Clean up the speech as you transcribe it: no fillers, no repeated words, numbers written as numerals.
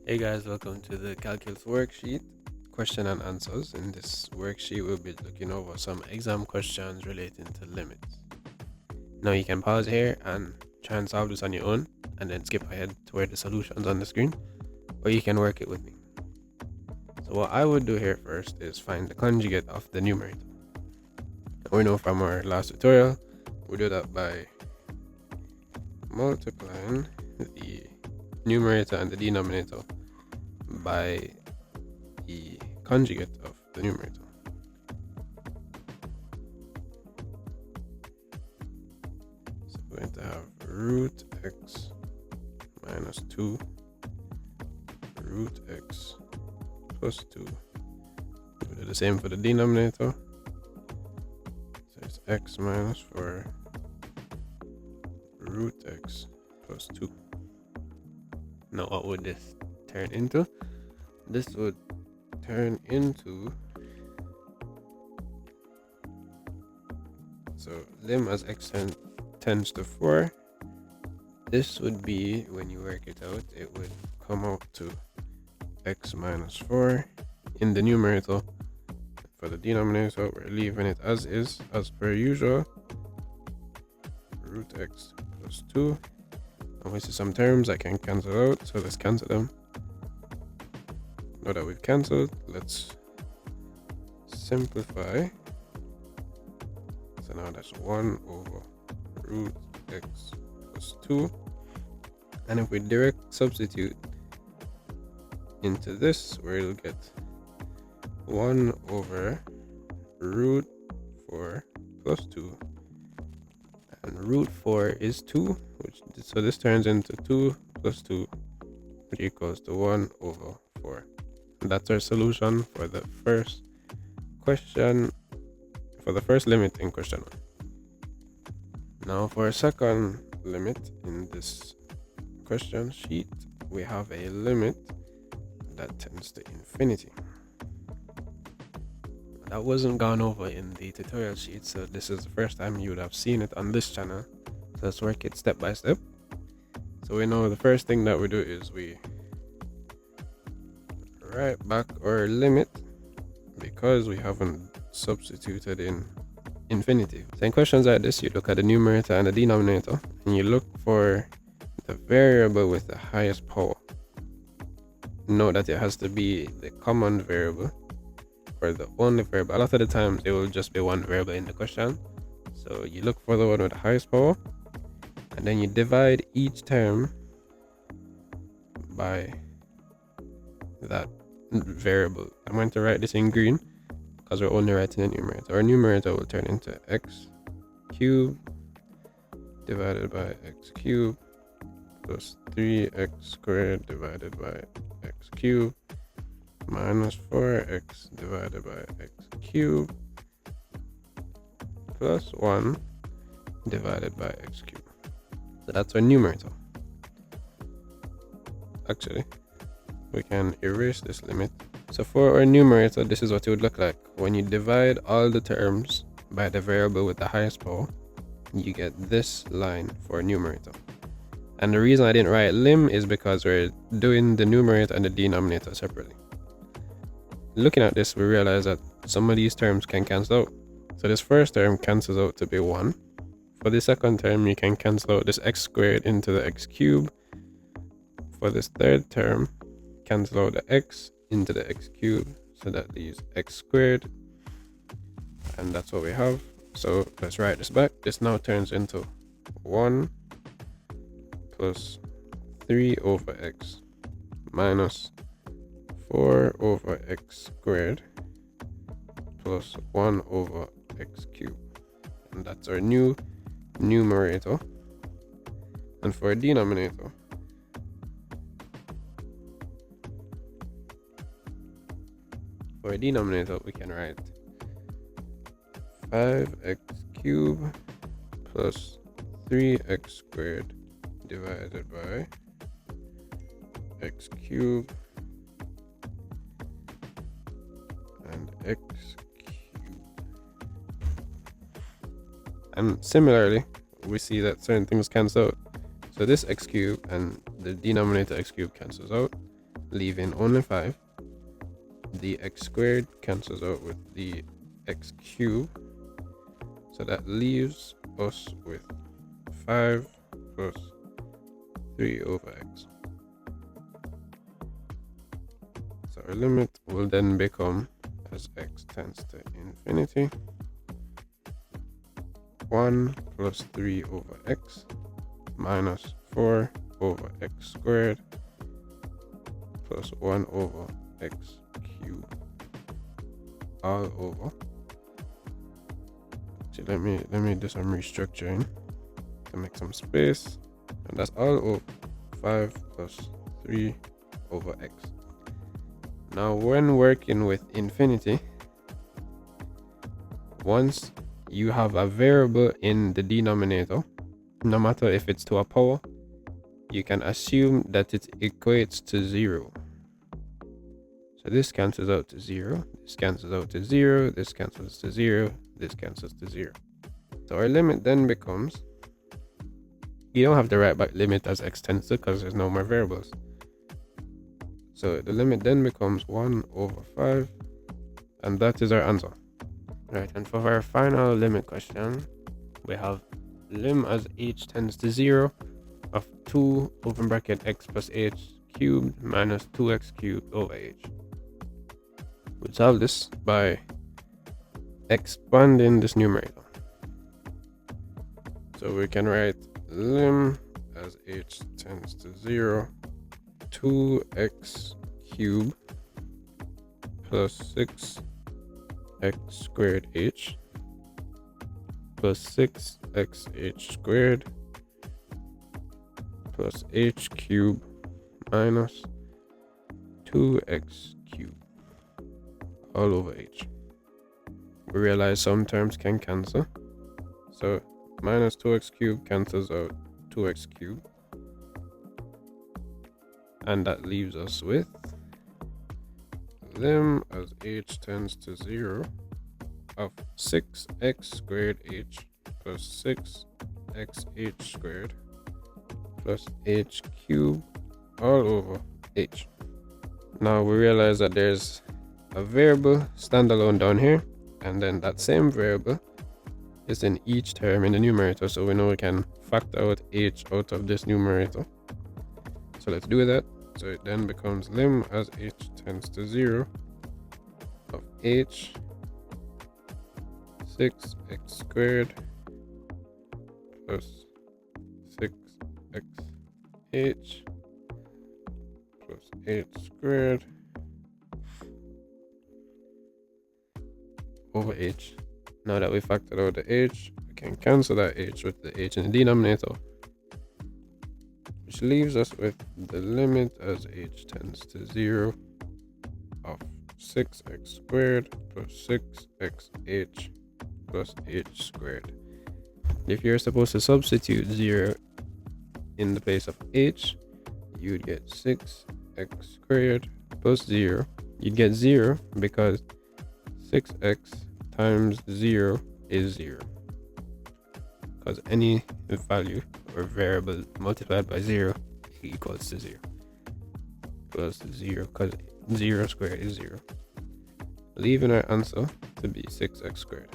Hey guys, welcome to the calculus worksheet, question and answers. In this worksheet, we'll be looking over some exam questions relating to limits. Now you can pause here and try and solve this on your own and then skip ahead to where the solution's on the screen, or you can work it with me. So what I would do here first is find the conjugate of the numerator. And we know from our last tutorial, we do that by multiplying the numerator and the denominator by the conjugate of the numerator. So we're going to have root x minus 2 root x plus 2. We'll do the same for the denominator. So it's x minus 4 root x plus 2. Now what would this turn into? This would turn into, so lim as x tends to 4, this would be, when you work it out, it would come out to x minus 4 in the numerator. For the denominator, we're leaving it as is, as per usual, root x plus 2. And we see some terms that can cancel out, so let's cancel them. Now that we've cancelled, let's simplify. So now that's 1 over root x plus 2. And if we direct substitute into this, we'll get 1 over root 4 plus 2. And root 4 is 2, so this turns into 2 plus 2, which equals to 1 over 4. And that's our solution for the first question, for the first limit in question 1. Now for a second limit in this question sheet, we have a limit that tends to infinity. That wasn't gone over in the tutorial sheet, so this is the first time you would have seen it on this channel. So let's work it step by step. So we know the first thing that we do is we write back our limit because we haven't substituted in infinity. So in questions like this, you look at the numerator and the denominator and you look for the variable with the highest power. Note that it has to be the common variable or the only variable. A lot of the times it will just be one variable in the question. So you look for the one with the highest power and then you divide each term by that variable. I'm going to write this in green because we're only writing the numerator. Our numerator will turn into x cubed divided by x cubed plus 3x squared divided by x cubed minus 4x divided by x cubed plus 1 divided by x cubed. So that's our numerator. Actually, we can erase this limit. So for our numerator, this is what it would look like. When you divide all the terms by the variable with the highest power, you get this line for numerator. And the reason I didn't write lim is because we're doing the numerator and the denominator separately. Looking at this, we realize that some of these terms can cancel out. So this first term cancels out to be 1. For the second term, you can cancel out this x squared into the x cubed. For this third term, cancel out the x into the x cubed, so that leaves x squared, and that's what we have. So let's write this back. This now turns into 1 plus 3 over x minus 4 over x squared plus 1 over x cubed, and that's our new numerator. And for a denominator, we can write 5x cubed plus 3x squared divided by x cubed and x cubed. And similarly, we see that certain things cancel out. So this x cubed and the denominator x cubed cancels out. leaving only 5. The x squared cancels out with the x cubed, so that leaves us with 5 plus 3 over x. So our limit will then become, as x tends to infinity, 1 plus 3 over x minus 4 over x squared plus 1 over x cubed all over. So let me do some restructuring to make some space, and that's all over 5 plus 3 over x. Now when working with infinity, once you have a variable in the denominator, no matter if it's to a power, you can assume that it equates to 0. So this cancels out to 0, this cancels out to 0, this cancels to 0, this cancels to 0. So our limit then becomes, you don't have to write back limit as x tends to because there's no more variables. So the limit then becomes 1 over 5, and that is our answer. Right, and for our final limit question, we have lim as h tends to 0 of 2 open bracket x plus h cubed minus 2x cubed over h. We solve this by expanding this numerator. So we can write lim as h tends to 0, 2x cubed plus 6x squared h plus 6xh squared plus h cubed minus 2x cubed all over h. We realize some terms can cancel, so minus 2x cubed cancels out 2x cubed, and that leaves us with lim as h tends to 0 of 6x squared h plus 6xh squared plus h cubed all over h. Now we realize that there's a variable standalone down here, and then that same variable is in each term in the numerator, so we know we can factor out h out of this numerator. So let's do that. So it then becomes lim as h tends to 0 of h 6x squared plus 6xh plus h squared over h. Now that we factored out the h, we can cancel that h with the h in the denominator, which leaves us with the limit as h tends to 0 of 6x squared plus 6xh plus h squared. If you're supposed to substitute 0 in the place of h, you'd get 6x squared plus 0. You'd get 0 because 6x times 0 is 0, because any value or variable multiplied by 0 equals to 0, equals to 0, because 0 squared is 0, leaving our answer to be 6x squared.